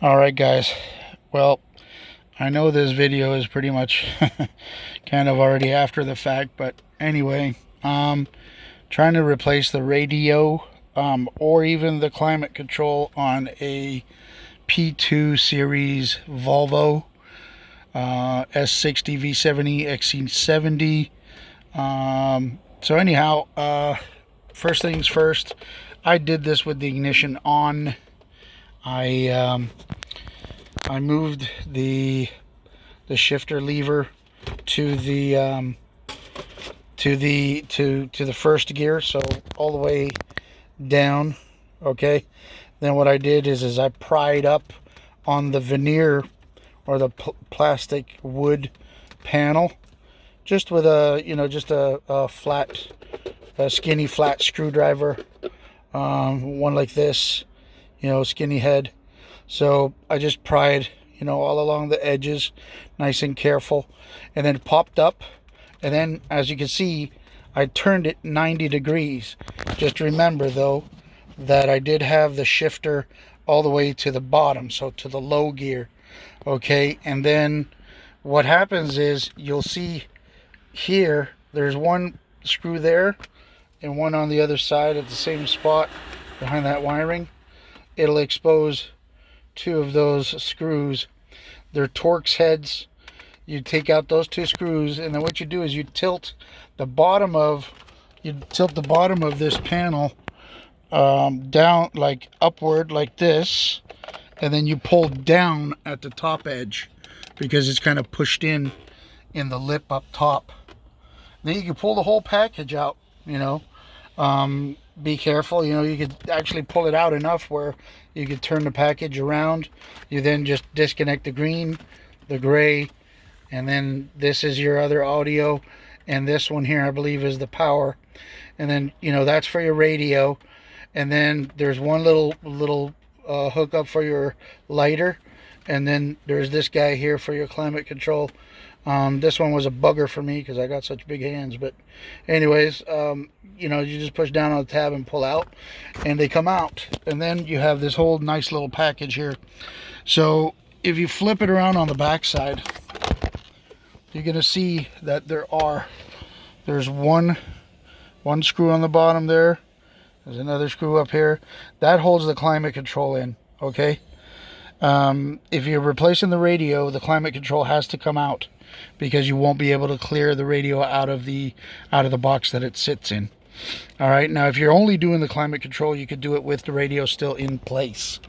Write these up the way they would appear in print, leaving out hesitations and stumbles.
Alright guys, well, I know this video is pretty much kind of already after the fact, but anyway, trying to replace the radio or even the climate control on a P2 series Volvo S60 V70 XC70. So anyhow, first things first, I did this with the ignition on. I moved the shifter lever to the first gear, so all the way down. Okay, then what I did is I pried up on the veneer or the plastic wood panel, just with a flat, skinny flat screwdriver, one like this, skinny head. So I just pried, all along the edges, nice and careful, and then popped up. And then, as you can see, I turned it 90 degrees. Just remember, though, that I did have the shifter all the way to the bottom, so to the low gear. Okay, and then what happens is you'll see here, there's one screw there and one on the other side at the same spot behind that wiring. It'll expose two of those screws. They're Torx heads. You take out those two screws, and then what you do is you tilt the bottom of this panel down, like upward, like this, and then you pull down at the top edge because it's kind of pushed in the lip up top. Then you can pull the whole package out. Be careful, you could actually pull it out enough where you could turn the package around. You then just disconnect the green, the gray, and then this is your other audio, and this one here I believe is the power, and then that's for your radio. And then there's one little hookup for your lighter, and then there's this guy here for your climate control. This one was a bugger for me because I got such big hands, but anyways, you just push down on the tab and pull out, and they come out. And then you have this whole nice little package here. So if you flip it around on the back side, you're gonna see that there's one screw on the bottom there. There's another screw up here that holds the climate control in. Okay, if you're replacing the radio, the climate control has to come out because you won't be able to clear the radio out of the box that it sits in. All right, now if you're only doing the climate control, you could do it with the radio still in place.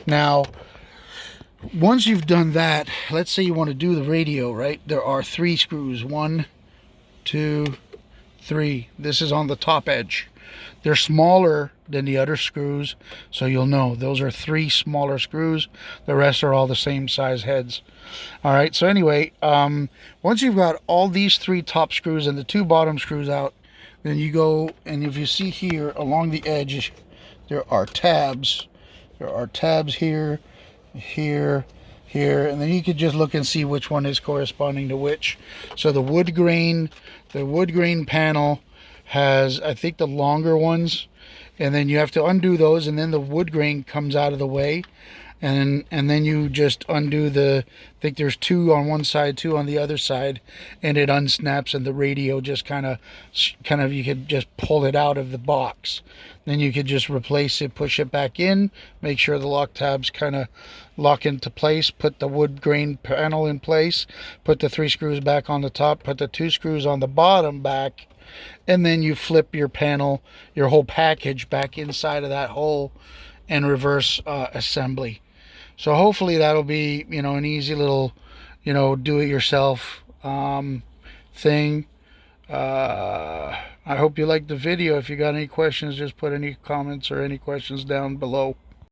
Now once you've done that, let's say you want to do the radio, right? There are 3 screws. 1, 2, 3. This is on the top edge. They're smaller than the other screws, so you'll know those are 3 smaller screws. The rest are all the same size heads. All right, so anyway, once you've got all these 3 top screws and the 2 bottom screws out, then you go, and if you see here along the edge, there are tabs. There are tabs here, here, and then you could just look and see which one is corresponding to which. So the wood grain panel has, I think, the longer ones, and then you have to undo those, and then the wood grain comes out of the way, and then you just undo I think there's 2 on one side, 2 on the other side, and it unsnaps, and the radio just kind of you could just pull it out of the box. Then you could just replace it, push it back in, make sure the lock tabs kind of lock into place, put the wood grain panel in place, put the 3 screws back on the top, put the 2 screws on the bottom back, and then you flip your panel, your whole package back inside of that hole, and reverse assembly. So hopefully that'll be, an easy little, do-it-yourself thing. I hope you liked the video. If you got any questions, just put any comments or any questions down below.